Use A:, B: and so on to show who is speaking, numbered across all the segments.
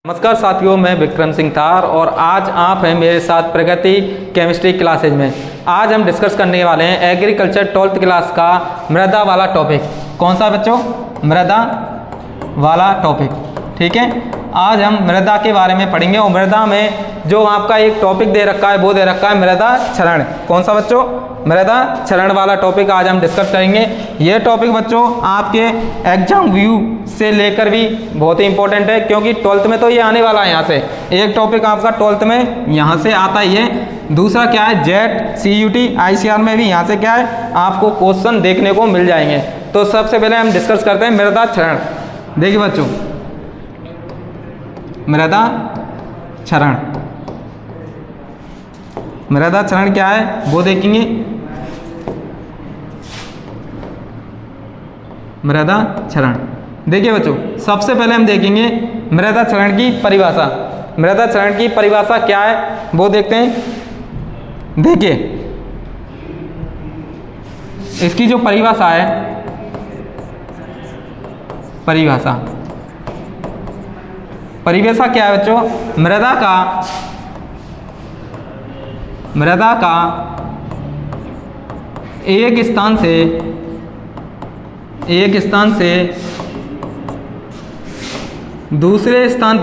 A: नमस्कार साथियों, मैं विक्रम सिंह थार और आज आप हैं मेरे साथ प्रगति केमिस्ट्री क्लासेज में। आज हम डिस्कस करने वाले हैं एग्रीकल्चर 12th क्लास का मृदा वाला टॉपिक। कौन सा बच्चों? मृदा वाला टॉपिक। ठीक है, आज हम मृदा के बारे में पढ़ेंगे और मृदा में जो आपका एक टॉपिक दे रखा है वो दे रखा है मृदा क्षरण। कौन सा बच्चों? मृदा क्षरण वाला टॉपिक आज हम डिस्कस करेंगे। ये टॉपिक बच्चों आपके एग्जाम व्यू से लेकर भी बहुत ही इंपॉर्टेंट है, क्योंकि 12th में तो ये आने वाला है। यहाँ से एक टॉपिक आपका 12th में यहाँ से आता ही है। दूसरा क्या है, जेट CUT ICR में भी यहाँ से क्या है आपको क्वेश्चन देखने को मिल जाएंगे। तो सबसे पहले हम डिस्कस करते हैं मृदा क्षरण। देखिए बच्चों, मृदा क्षरण, मृदा क्षरण क्या है वो देखेंगे। मृदा क्षरण देखिए बच्चों, सबसे पहले हम देखेंगे मृदा क्षरण की परिभाषा। मृदा क्षरण की परिभाषा क्या है वो देखते हैं। देखिए इसकी जो परिभाषा है, परिभाषा क्या है बच्चों? मृदा का एक स्थान से दूसरे स्थान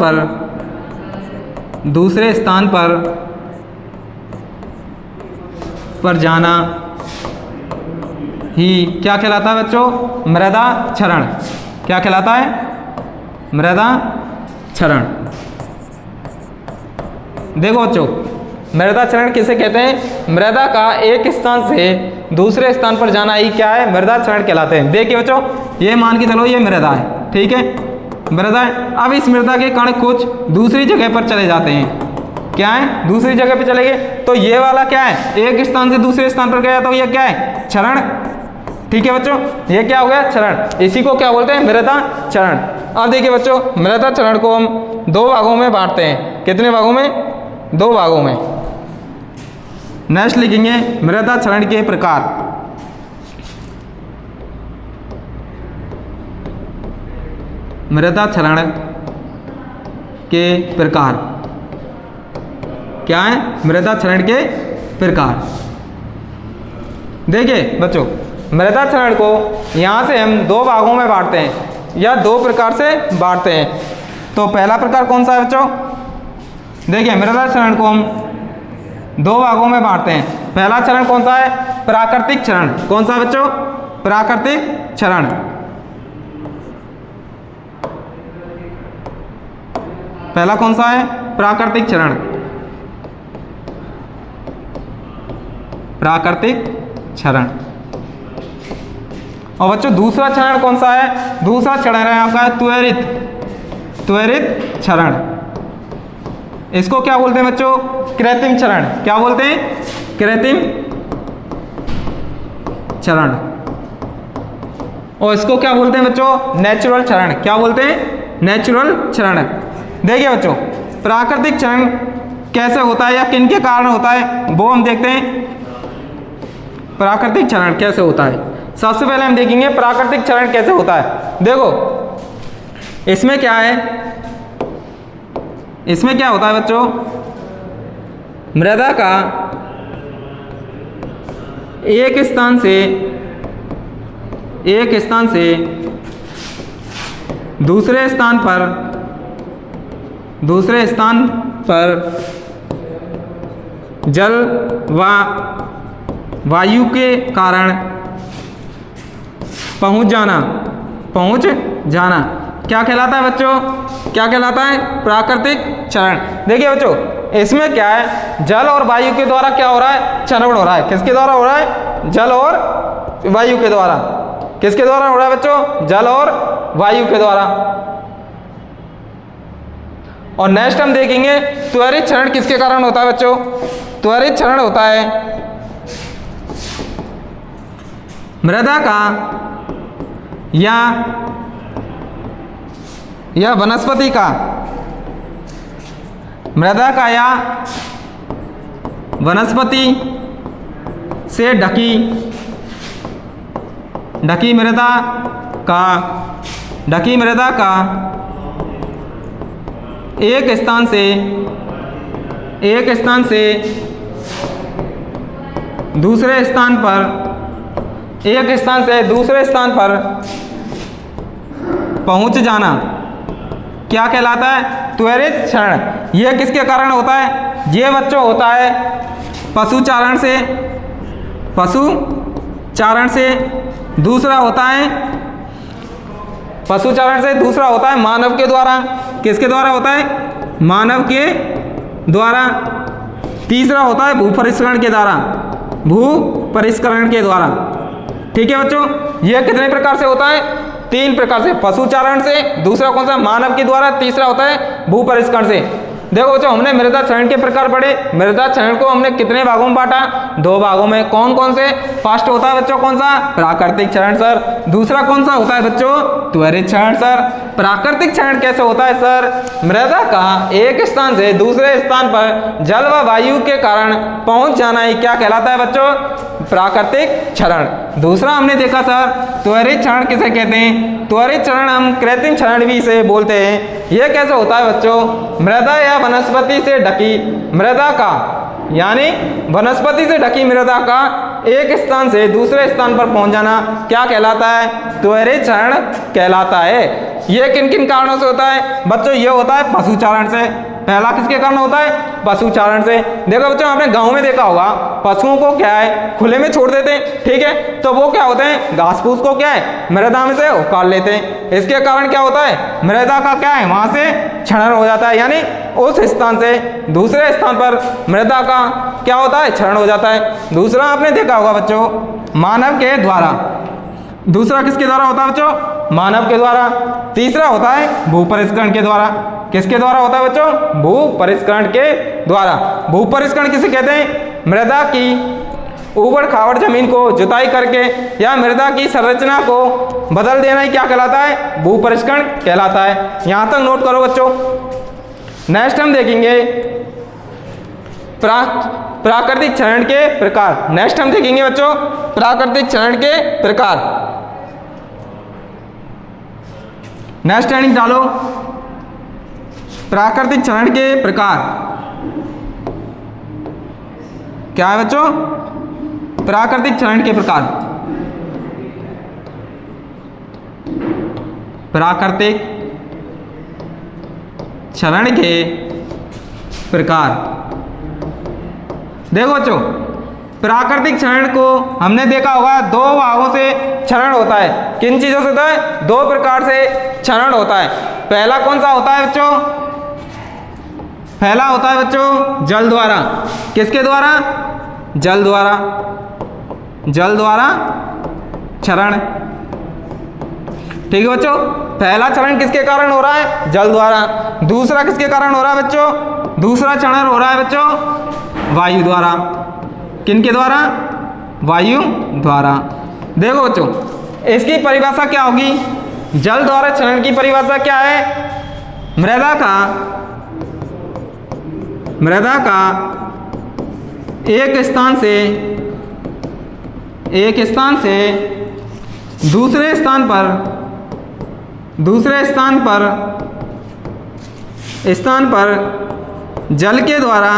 A: पर जाना ही क्या कहलाता है बच्चों? मृदा क्षरण। क्या कहलाता है? मृदा क्षरण। देखो बच्चों, मृदा क्षरण किसे कहते हैं? मृदा का एक स्थान से दूसरे स्थान पर जाना ही क्या है? मृदा क्षरण कहलाते हैं। देखिए बच्चों, ये मान के चलो ये मृदा है, ठीक है, मृदा है। अब इस मृदा के कण कुछ दूसरी जगह पर चले जाते हैं। क्या है? दूसरी जगह पर चले गए तो ये वाला क्या है? एक स्थान से दूसरे स्थान पर गया तो ये क्या है? क्षरण। ठीक है बच्चों, ये क्या हो गया? क्षरण। इसी को क्या बोलते हैं? मृदा क्षरण। अब देखिए बच्चों, मृदा क्षरण को हम दो भागों में बांटते हैं। कितने भागों में? दो भागों में। नेक्स्ट लिखेंगे मृदा क्षरण के प्रकार। मृदा क्षरण के प्रकार क्या है? मृदा क्षरण के प्रकार। देखिए बच्चों, मृदा क्षरण को यहाँ से हम दो भागों में बांटते हैं या दो प्रकार से बांटते हैं। तो पहला प्रकार कौन सा है बच्चों? देखिए, मृदा क्षरण को हम दो भागों में बांटते हैं। पहला क्षरण कौन सा है? प्राकृतिक क्षरण। कौन सा बच्चों? प्राकृतिक क्षरण। पहला कौन सा है? प्राकृतिक क्षरण। प्राकृतिक क्षरण। और बच्चों दूसरा क्षरण कौन सा है? दूसरा क्षरण है आपका त्वरित क्षरण। इसको क्या बोलते हैं बच्चों? कृत्रिम क्षरण। क्या बोलते हैं? कृत्रिम क्षरण। और इसको क्या बोलते हैं बच्चों? नेचुरल क्षरण। क्या बोलते हैं? नेचुरल क्षरण। देखिए बच्चों, प्राकृतिक क्षरण कैसे होता है या किन के कारण होता है वो हम देखते हैं। प्राकृतिक क्षरण कैसे होता है, सबसे पहले हम देखेंगे प्राकृतिक क्षरण कैसे होता है। देखो इसमें क्या है, इसमें क्या होता है बच्चों? मृदा का एक स्थान से दूसरे स्थान पर जल व वायु के कारण पहुंच जाना क्या कहलाता है बच्चों? क्या कहलाता है? प्राकृतिक क्षरण। देखिए बच्चों, इसमें क्या है? जल और वायु के द्वारा क्या हो रहा है? क्षरण हो रहा है। किसके द्वारा हो रहा है? जल और वायु के द्वारा। किसके द्वारा हो रहा है बच्चों? जल और वायु के द्वारा। और नेक्स्ट हम देखेंगे त्वरित क्षरण किसके कारण होता है बच्चों? त्वरित क्षरण होता है मृदा का या वनस्पति का, मृदा का या वनस्पति से ढकी मृदा का एक स्थान से दूसरे स्थान पर पहुंच जाना क्या कहलाता है? त्वरित क्षरण। यह किसके कारण होता है? ये बच्चों होता है पशुचारण से। दूसरा होता है मानव के द्वारा। किसके द्वारा होता है? मानव के द्वारा। तीसरा होता है भूपरिष्करण के द्वारा। ठीक है बच्चों, यह कितने प्रकार से होता है? 3 प्रकार से। पशुचारण से, दूसरा कौन सा? मानव के द्वारा, तीसरा होता है भूपरिष्करण से। देखो बच्चों, हमने मृदा क्षरण के प्रकार पढ़े। मृदा क्षरण को हमने कितने भागों में बांटा? 2 भागों में। कौन कौन से? फर्स्ट होता है बच्चों कौन सा? प्राकृतिक क्षरण सर। दूसरा कौन सा होता है बच्चों? त्वरित क्षरण सर। प्राकृतिक क्षरण कैसे होता है सर? मृदा का एक स्थान से दूसरे स्थान पर जल व वायु के कारण पहुंच जाना ही क्या कहलाता है बच्चों? प्राकृतिक क्षरण। दूसरा हमने देखा सर त्वरित क्षरण किसे कहते हैं? त्वरित क्षरण हम कृत्रिम क्षरण भी इसे बोलते हैं। यह कैसे होता है बच्चों? मृदा या वनस्पति से ढकी मृदा का, यानी वनस्पति से ढकी मृदा का एक स्थान से दूसरे स्थान पर पहुंच जाना क्या कहलाता है? त्वरित क्षरण कहलाता है। यह किन किन कारणों से होता है बच्चों? यह होता है पशुचारण से। पहला किसके कारण होता है? पशुचारण से। देखो बच्चों, आपने गांव में देखा होगा पशुओं को क्या है? खुले में छोड़ देते हैं, ठीक है? तो वो क्या होते हैं? घास फूस को क्या है? मृदा में से उखाड़ लेते हैं। इसके कारण क्या होता है? मृदा का क्या है? वहां से क्षरण हो जाता है, यानी उस स्थान से दूसरे स्थान पर मृदा का क्या होता है? क्षरण हो जाता है। दूसरा आपने देखा होगा बच्चों मानव के द्वारा। दूसरा किसके द्वारा होता है बच्चों? मानव के द्वारा। तीसरा होता है भूपरिष्करण के द्वारा। किसके द्वारा होता है बच्चों? भूपरिष्करण के द्वारा। भूपरिष्करण किसे कहते हैं? मृदा की ऊबड़ खाबड़ जमीन को जुताई करके या मृदा की संरचना को बदल देना ही क्या कहलाता है? भूपरिष्करण कहलाता है। यहां तक नोट करो बच्चों। नेक्स्ट हम देखेंगे प्राकृतिक क्षरण के प्रकार। नेक्स्ट हम देखेंगे बच्चों प्राकृतिक क्षरण के प्रकार। नेक्स्ट हेडिंग डालो प्राकृतिक क्षरण के प्रकार। क्या है बच्चों? प्राकृतिक क्षरण के प्रकार। प्राकृतिक क्षरण के प्रकार। देखो बच्चों, प्राकृतिक क्षरण को हमने देखा होगा 2 भागों से क्षरण होता है। किन चीजों से होता है? 2 प्रकार से क्षरण होता है। पहला कौन सा होता है बच्चों? पहला होता है बच्चों जल द्वारा। किसके द्वारा? जल द्वारा। जल द्वारा क्षरण। ठीक है बच्चों, पहला क्षरण किसके कारण हो रहा है? जल द्वारा। दूसरा किसके कारण हो रहा है बच्चों? दूसरा क्षरण हो रहा है बच्चों वायु द्वारा। किनके द्वारा? वायु द्वारा। देखो बच्चों, इसकी परिभाषा क्या होगी? जल द्वारा क्षरण की परिभाषा क्या है? मृदा का एक स्थान से दूसरे स्थान पर जल के द्वारा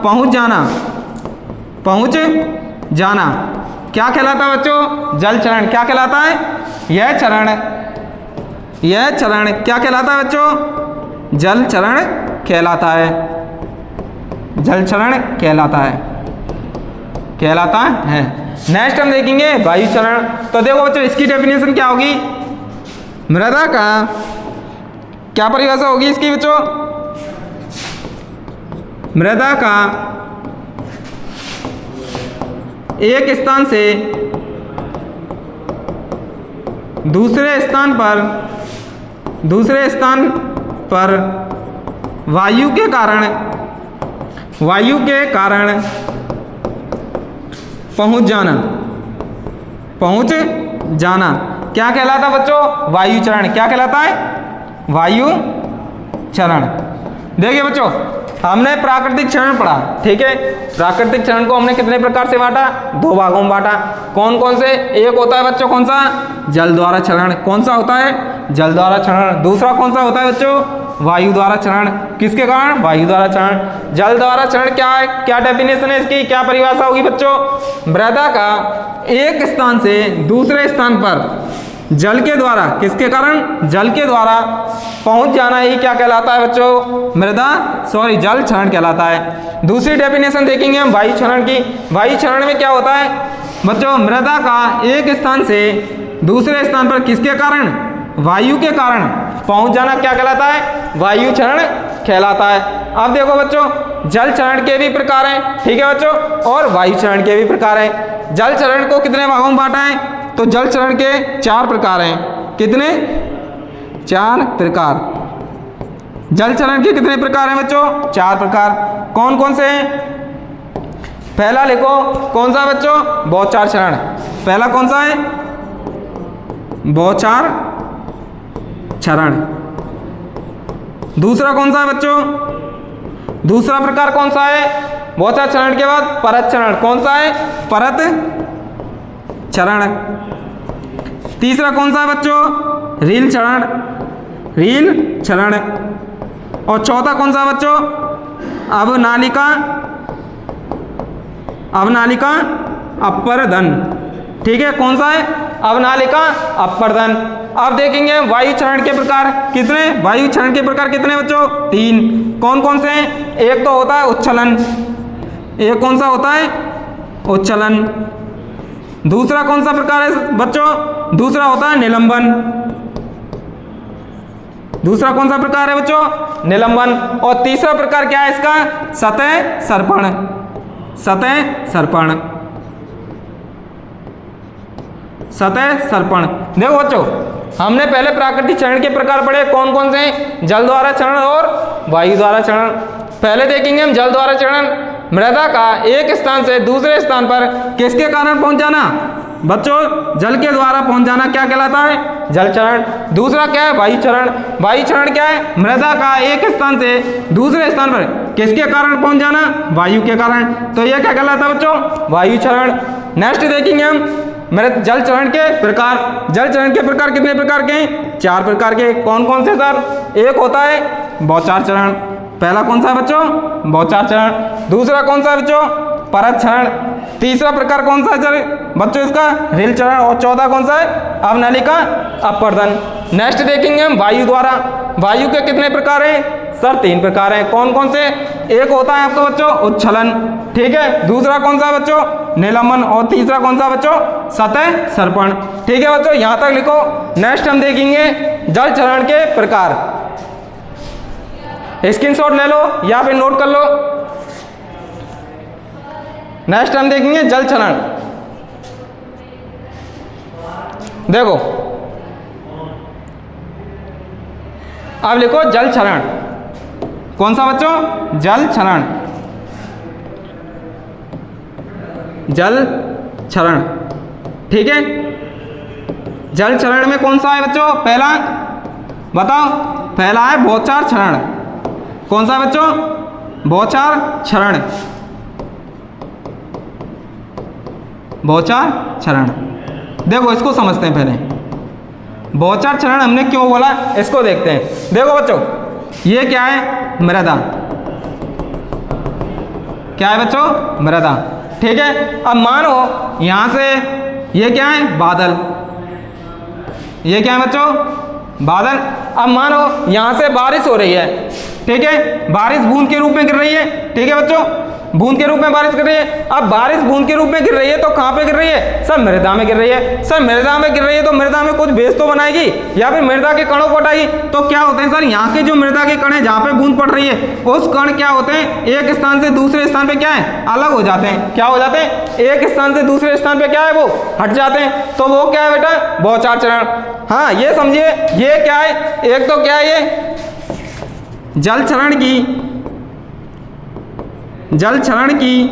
A: पहुंच जाना क्या कहलाता है बच्चों? जल क्षरण। क्या कहलाता है? यह क्षरण क्या कहलाता है बच्चों? जल क्षरण कहलाता है। जल क्षरण कहलाता है। नेक्स्ट हम देखेंगे वायु क्षरण। तो देखो बच्चों, इसकी डेफिनेशन क्या होगी? मृदा का क्या परिभाषा होगी इसकी बच्चों? मृदा का एक स्थान से दूसरे स्थान पर वायु के कारण पहुंच जाना क्या कहलाता है बच्चों? वायु चरण। क्या कहलाता है? वायु चरण। देखिए बच्चों, हमने प्राकृतिक क्षरण पढ़ा, ठीक है। प्राकृतिक क्षरण को हमने कितने प्रकार से बांटा? 2 भागों में बांटा। कौन कौन से? एक होता है बच्चों कौन सा? जल द्वारा क्षरण। कौन सा होता है? जल द्वारा क्षरण। दूसरा कौन सा होता है बच्चों? वायु द्वारा क्षरण। किसके कारण? वायु द्वारा क्षरण। जल द्वारा क्षरण क्या है? क्या डेफिनेशन है इसकी? क्या परिभाषा होगी बच्चों? मृदा का एक स्थान से दूसरे स्थान पर जल के द्वारा, किसके कारण? जल के द्वारा पहुंच जाना ही क्या कहलाता है बच्चों? जल क्षरण कहलाता है। दूसरी डेफिनेशन देखेंगे हम वायु क्षरण की। वायु क्षरण में क्या होता है बच्चों? मृदा का एक स्थान से दूसरे स्थान पर किसके कारण? वायु के कारण पहुंच जाना क्या कहलाता है? वायु क्षरण कहलाता है। अब देखो बच्चों, जल क्षरण के भी प्रकार हैं, ठीक है बच्चों, और वायु क्षरण के भी प्रकार हैं। जल क्षरण को कितने भागों में बांटा है? तो जल क्षरण के 4 प्रकार हैं। कितने? 4 प्रकार। जल क्षरण के कितने प्रकार हैं बच्चों? 4 प्रकार। कौन कौन से हैं? पहला लिखो, कौन सा बच्चों? बौछार क्षरण। पहला कौन सा है? बौछार क्षरण। दूसरा कौन सा है बच्चों? दूसरा प्रकार कौन सा है? बौछार क्षरण के बाद परत क्षरण। कौन सा है? परत क्षरण। तीसरा कौन सा है बच्चों? रील क्षरण। रील क्षरण। और चौथा कौन सा है बच्चों? अवनालिका अपर्दन। ठीक है, कौन सा है? अवनालिका अपर्दन। अब देखेंगे वायु क्षरण के प्रकार कितने? वायु क्षरण के प्रकार कितने बच्चों? 3। कौन कौन से हैं? एक तो होता है उच्छलन। एक कौन सा होता है? उच्छलन। दूसरा कौन सा प्रकार है बच्चों? दूसरा होता है निलंबन। दूसरा कौन सा प्रकार है बच्चों? निलंबन। और तीसरा प्रकार क्या है इसका? सतह सर्पण। सतह सर्पण। सतह सर्पण। देखो बच्चों, हमने पहले प्राकृतिक क्षरण के प्रकार पढ़े। कौन कौन से? जल द्वारा क्षरण और वायु द्वारा क्षरण। पहले देखेंगे हम जल द्वारा क्षरण। मृदा का एक स्थान से दूसरे स्थान पर किसके कारण पहुंच जाना बच्चों? जल के द्वारा पहुंच जाना क्या कहलाता है? जल क्षरण। दूसरा क्या है? वायु क्षरण। वायु क्षरण क्या है? मृदा का एक स्थान से दूसरे स्थान पर किसके कारण पहुंच जाना? वायु के कारण। तो यह क्या कहलाता है बच्चों? वायु क्षरण। नेक्स्ट देखेंगे हम जल क्षरण के प्रकार। जल क्षरण के प्रकार कितने प्रकार के हैं? 4 प्रकार के। कौन कौन से सर? एक होता है बौछार क्षरण। पहला कौन सा है बच्चों? बौछार क्षरण। दूसरा कौन सा है बच्चों? परत क्षरण। तीसरा प्रकार कौन सा है बच्चों इसका? रील क्षरण। और चौथा कौन सा है? अवनालिका अपर्दन। नेक्स्ट देखेंगे हम वायु द्वारा। वायु के कितने प्रकार हैं सर? 3 प्रकार हैं। कौन कौन से? एक होता है आपका बच्चों उच्छलन, ठीक है। दूसरा कौन सा है बच्चों? निलंबन। और तीसरा कौन सा बच्चों? सतह सर्पण। ठीक है बच्चों, यहाँ तक लिखो। नेक्स्ट हम देखेंगे जल क्षरण के प्रकार। स्क्रीनशॉट ले लो या फिर नोट कर लो। नेक्स्ट हम देखेंगे जल क्षरण। देखो अब लिखो जल क्षरण। कौन सा बच्चों? जल क्षरण। जल क्षरण, ठीक है। जल क्षरण में कौन सा है बच्चों? पहला बताओ। पहला है बौछार क्षरण। कौन सा बच्चों? बौछार क्षरण। बौछार क्षरण। देखो इसको समझते हैं पहले। बौछार क्षरण हमने क्यों बोला इसको देखते हैं। देखो बच्चों, ये क्या है? मृदा। क्या है बच्चों? मृदा, ठीक है। अब मानो यहां से ये क्या है? बादल। ये क्या है बच्चों? बादल। अब मानो यहां से बारिश हो रही है, ठीक है। बारिश बूंद के रूप में गिर रही है, ठीक है बच्चों। बूंद के रूप में बारिश गिर रही है। अब बारिश बूंद के रूप में गिर रही है तो कहाँ पे गिर रही है? सर मृदा में गिर रही है। सर मृदा में गिर रही है तो मृदा में कुछ बेस तो बनाएगी या फिर मृदा के कणों को हटाएगी। तो क्या होते हैं सर? यहाँ के जो मृदा के कण है जहाँ पे बूंद पड़ रही है उस कण क्या होते हैं? एक स्थान से दूसरे स्थान पे क्या है? अलग हो जाते हैं। क्या हो जाते हैं? एक स्थान से दूसरे स्थान पे क्या है? वो हट जाते हैं। तो वो क्या है बेटा? बौछार क्षरण। हाँ ये समझिए, ये क्या है? एक तो क्या है ये जल क्षरण की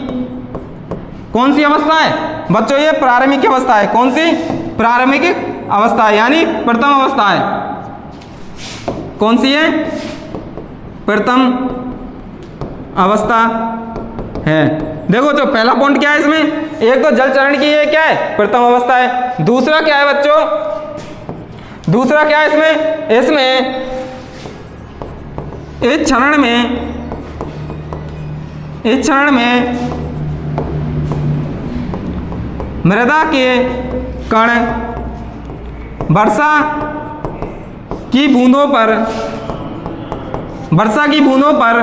A: कौन सी अवस्था है बच्चों? ये प्रारंभिक अवस्था है। कौन सी? प्रारंभिक अवस्था है, यानी प्रथम अवस्था है। कौन सी है? प्रथम अवस्था है। देखो जो पहला पॉइंट क्या है इसमें, एक तो जल चरण की ये क्या है प्रथम अवस्था है। दूसरा क्या है बच्चों, दूसरा क्या है इसमें इस क्षरण में मृदा के कण वर्षा की बूंदों पर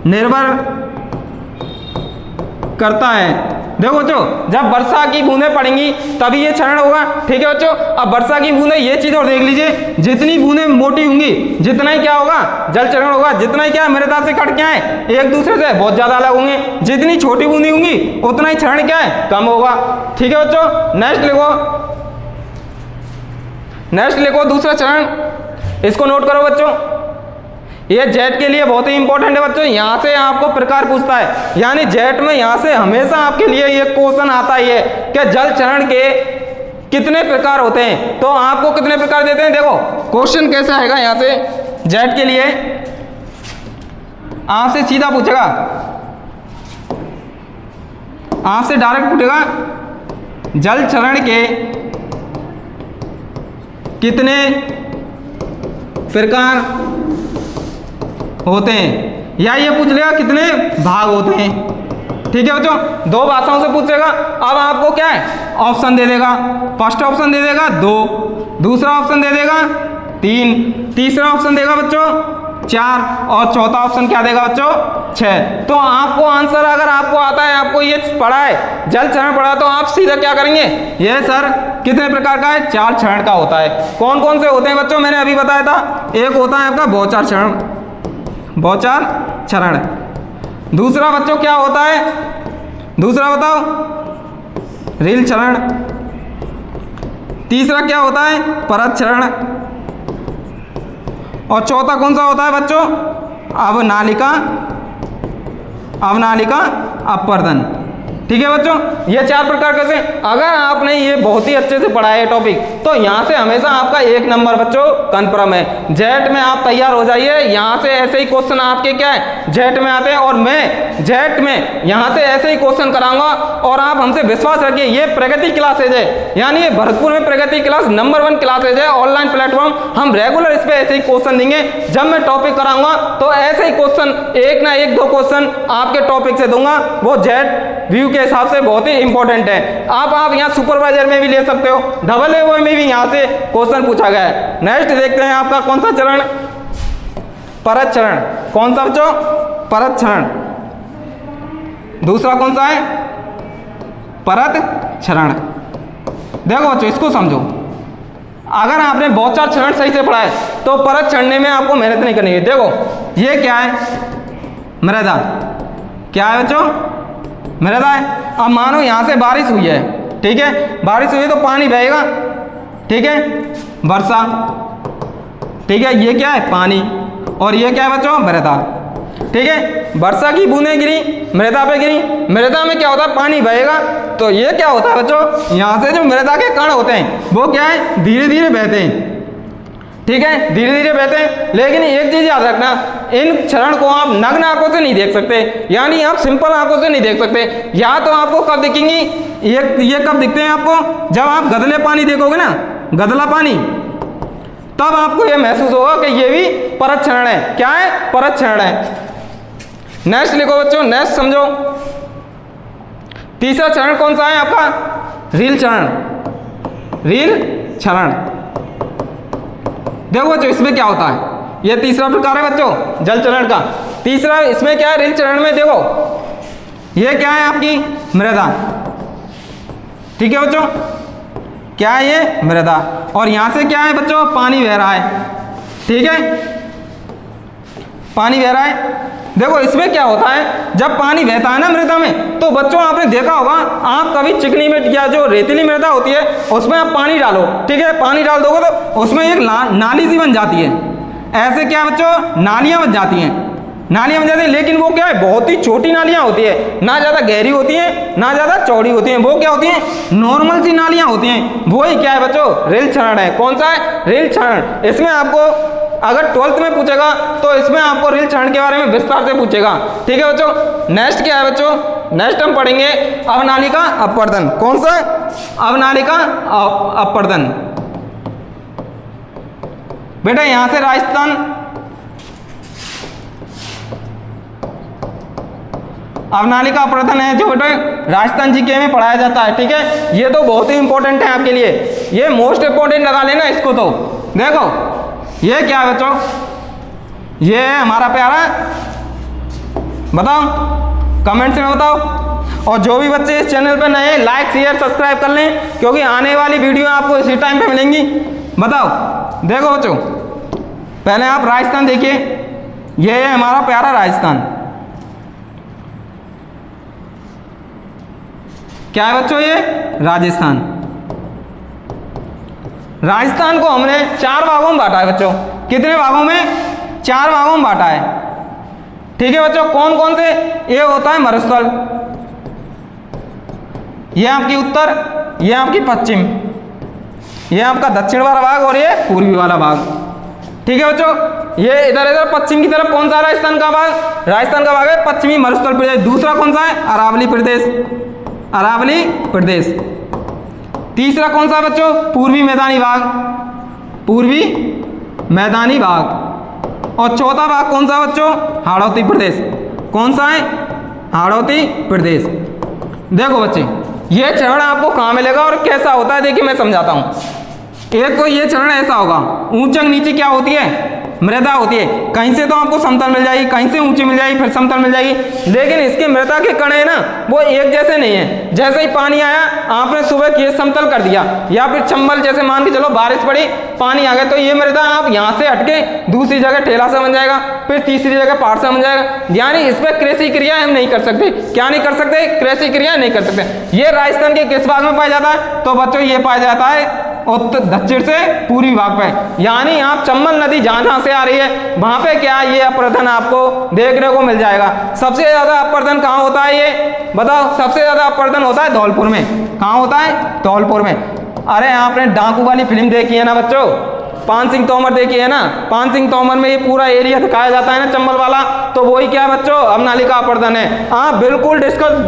A: निर्भर करता है। देखो बच्चों जब वर्षा की बूंदें पड़ेंगी तभी ये क्षरण होगा, ठीक है बच्चों। अब वर्षा की बूंदें, ये चीज और देख लीजिए, जितनी बूंदें मोटी होंगी जितना ही क्या होगा जल चरण होगा, जितना ही क्या मृदा से कट क्या है एक दूसरे से बहुत ज्यादा अलग होंगे। जितनी छोटी बूंदी होंगी उतना ही क्षरण क्या है कम होगा, ठीक है बच्चों। नेक्स्ट लिखो दूसरा चरण, इसको नोट करो बच्चों। ये जेट के लिए बहुत ही इंपॉर्टेंट है बच्चों, यहाँ से आपको प्रकार पूछता है, यानी जेट में यहाँ से हमेशा आपके लिए ये क्वेश्चन आता ही है कि जल चरण के कितने प्रकार होते हैं। तो आपको कितने प्रकार देते हैं, देखो क्वेश्चन कैसा आएगा यहाँ से जेट के लिए, आपसे सीधा पूछेगा, आपसे डायरेक्ट पूछेगा जल चरण के कितने प्रकार होते हैं, या ये पूछ लेगा कितने भाग होते हैं, ठीक है बच्चों। दो भाषाओं से पूछेगा। अब आपको क्या है ऑप्शन दे देगा, फर्स्ट ऑप्शन दे देगा 2, दूसरा ऑप्शन दे देगा 3, तीसरा ऑप्शन देगा बच्चों 4 और चौथा ऑप्शन क्या देगा बच्चों 6। तो आपको आंसर अगर आपको आता है, आपको ये पढ़ा है जल चरण पढ़ा, तो आप सीधा क्या करेंगे, ये सर कितने प्रकार का है, 4 चरण का होता है। कौन कौन से होते हैं बच्चों, मैंने अभी बताया था। एक होता है आपका बौछार चरण, बौछार चरण। दूसरा बच्चों क्या होता है, दूसरा बताओ रील चरण। तीसरा क्या होता है परत चरण। और चौथा कौन सा होता है बच्चों, अवनालिका अपवर्तन, ठीक है बच्चों। ये 4 प्रकार कैसे, अगर आपने ये बहुत ही अच्छे से पढ़ा है टॉपिक, तो यहाँ से हमेशा आपका 1 नंबर बच्चों कन्फर्म है। जेट में आप तैयार हो जाइए, यहाँ से ऐसे ही क्वेश्चन आपके क्या है जेट में आते हैं, और मैं जेट में यहाँ से ऐसे ही क्वेश्चन कराऊंगा। और आप हमसे विश्वास रखिए, ये प्रगति क्लासेज है, यानी ये भरतपुर में प्रगति क्लास नंबर 1 क्लासेज है, ऑनलाइन प्लेटफॉर्म। हम रेगुलर इस पे ऐसे ही क्वेश्चन देंगे। जब मैं टॉपिक कराऊंगा तो ऐसे ही क्वेश्चन, एक ना एक 2 क्वेश्चन आपके टॉपिक से दूंगा, वो जेट व्यू के हिसाब से बहुत ही इंपॉर्टेंट है। आप यहाँ सुपरवाइजर में भी ले सकते हो, डबल ए में भी यहाँ से क्वेश्चन पूछा गया है। नेक्स्ट देखते हैं आपका कौन सा चरण, परत चरण। कौन सा बच्चों, परत चरण। दूसरा कौन सा है, परत चरण। देखो बच्चों इसको समझो, अगर आपने बौछार चरण सही से पढ़ा है तो परत चढ़ने में आपको मेहनत नहीं करनी है। देखो ये क्या है, मृदा। क्या है बच्चों, मृदा है। अब मानो यहाँ से बारिश हुई है, ठीक है, बारिश हुई है तो पानी बहेगा, ठीक है, वर्षा, ठीक है, ये क्या है पानी, और ये क्या है बच्चों मृदा, ठीक है। वर्षा की बूंदें गिरी मृदा पे गिरी, मृदा में क्या होता है पानी बहेगा, तो ये क्या होता है बच्चों, यहाँ से जो मृदा के कण होते हैं वो क्या है धीरे धीरे बहते हैं, ठीक है, धीरे धीरे बहते हैं। लेकिन एक चीज याद रखना, इन चरण को आप नग्न आंखों से नहीं देख सकते, यानी आप सिंपल आंखों से नहीं देख सकते। या तो आपको कब दिखेंगी, ये कब दिखते हैं आपको, जब आप गदले पानी देखोगे ना, गदला पानी, तब आपको ये महसूस होगा कि ये भी परत चरण है। क्या है, परत चरण है। नेक्स्ट लिखो बच्चों, नेक्स्ट समझो। तीसरा चरण कौन सा है आपका, रील चरण, रील चरण। देखो बच्चों इसमें क्या होता है, यह तीसरा प्रकार है बच्चों जल चरण का। तीसरा इसमें क्या है, रील चरण में देखो ये क्या है आपकी मृदा, ठीक है बच्चों, क्या है ये मृदा, और यहां से क्या है बच्चों पानी बह रहा है, ठीक है, पानी बह रहा है। देखो इसमें क्या होता है, जब पानी बहता है ना मृदा में, तो बच्चों आपने देखा होगा, आप कभी चिकनी में या जो रेतीली मृदा होती है उसमें आप पानी डालो, ठीक है, पानी डाल दोगे तो उसमें एक नाली सी बन जाती है। ऐसे क्या बच्चों नालियां बन जाती हैं, नालियां बन जाती हैं, लेकिन वो क्या है बहुत ही छोटी नालियां होती है, ना ज़्यादा गहरी होती है ना ज़्यादा चौड़ी होती हैं। वो क्या होती हैं, नॉर्मल सी नालियां होती हैं। वही क्या है बच्चों रील चरण है। कौन सा है, रील चरण। इसमें आपको अगर 12th में पूछेगा तो इसमें आपको रील क्षरण के बारे में विस्तार से पूछेगा। ठीक है बच्चों। नेक्स्ट क्या है बच्चों, नेक्स्ट हम पढ़ेंगे अवनालिका अपवर्तन। कौन सा? अवनालिका अपवर्तन। बेटा यहां से राजस्थान, अवनालिका अपवर्तन है जो बेटा राजस्थान जीके में पढ़ाया जाता है। ठीक है, ये तो बहुत ही इंपॉर्टेंट है आपके लिए, ये मोस्ट इंपॉर्टेंट लगा लेना इसको। तो देखो ये क्या है बच्चों, ये है हमारा प्यारा, बताओ कमेंट्स में बताओ। और जो भी बच्चे इस चैनल पर नए हैं लाइक शेयर सब्सक्राइब कर लें, क्योंकि आने वाली वीडियो आपको इसी टाइम पे मिलेंगी। बताओ, देखो बच्चों पहले आप राजस्थान देखिए, ये है हमारा प्यारा राजस्थान। क्या है बच्चों, ये राजस्थान। राजस्थान को हमने 4 भागों में बांटा है बच्चों। कितने भागों में? 4 भागों में बांटा है। ठीक है बच्चों, कौन कौन से? ये होता है मरुस्थल, ये आपकी उत्तर, ये आपकी पश्चिम, ये आपका दक्षिण वाला भाग और ये पूर्वी वाला भाग। ठीक है बच्चों, ये इधर इधर पश्चिम की तरफ कौन सा राजस्थान का भाग? राजस्थान का भाग है पश्चिमी मरुस्थल प्रदेश। दूसरा कौन सा है? अरावली प्रदेश, अरावली प्रदेश। तीसरा कौन सा बच्चों? पूर्वी मैदानी भाग, पूर्वी मैदानी भाग। और चौथा भाग कौन सा बच्चों? हाड़ौती प्रदेश। कौन सा है? हाड़ौती प्रदेश। देखो बच्चे ये चरण आपको कहाँ मिलेगा और कैसा होता है, देखिए मैं समझाता हूँ। एक तो ये चरण ऐसा होगा, ऊंचक नीचे क्या होती है? मृदा होती है। कहीं से तो आपको समतल मिल जाएगी, कहीं से ऊंची मिल जाएगी, फिर समतल मिल जाएगी, लेकिन इसके मृदा के कण है ना वो एक जैसे नहीं है। जैसे ही पानी आया आपने सुबह किए समतल कर दिया, या फिर चंबल जैसे मान के चलो बारिश पड़ी पानी आ गया, तो ये मृदा आप यहाँ से हटके दूसरी जगह ठेला सा बन जाएगा, फिर तीसरी जगह पहाड़ सा बन जाएगा। यानी इस पर कृषि क्रिया हम नहीं कर सकते। क्या नहीं कर सकते? कृषि क्रिया नहीं कर सकते। ये राजस्थान के किस भाग में पाया जाता है? तो बच्चों ये पाया जाता है उत्तर दक्षिण से पूर्वी भाग पे। यानी आप चंबल नदी जहां से आ रही है वहां पे क्या ये अपवर्तन आपको देखने को मिल जाएगा। सबसे ज्यादा अपवर्तन कहाँ होता है ये बताओ? सबसे ज्यादा अपवर्तन होता है धौलपुर में। कहाँ होता है? धौलपुर में। अरे आपने डाकू वाली फिल्म देखी है ना बच्चों, पान सिंह तोमर देखी है ना? पान सिंह तोमर में ये पूरा एरिया दिखाया जाता है ना चंबल वाला, तो वही क्या बच्चों अवनालिका अपवर्तन है। आप बिल्कुल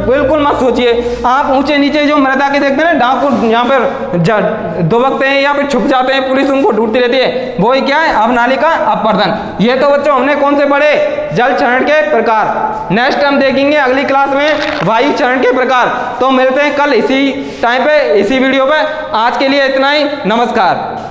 A: बिल्कुल मत सोचिए। आप ऊंचे नीचे जो मृदा के देखते हैं ना डाकू यहाँ पर दुबकते हैं या फिर छुप जाते हैं, पुलिस उनको ढूंढती रहती है, वही क्या है? अवनालिका अपवर्तन। ये तो बच्चों हमने कौन से पढ़े? जल क्षरण के प्रकार। नेक्स्ट हम देखेंगे अगली क्लास में वायु क्षरण के प्रकार। तो मिलते हैं कल इसी टाइम पे इसी वीडियो पे। आज के लिए इतना ही, नमस्कार।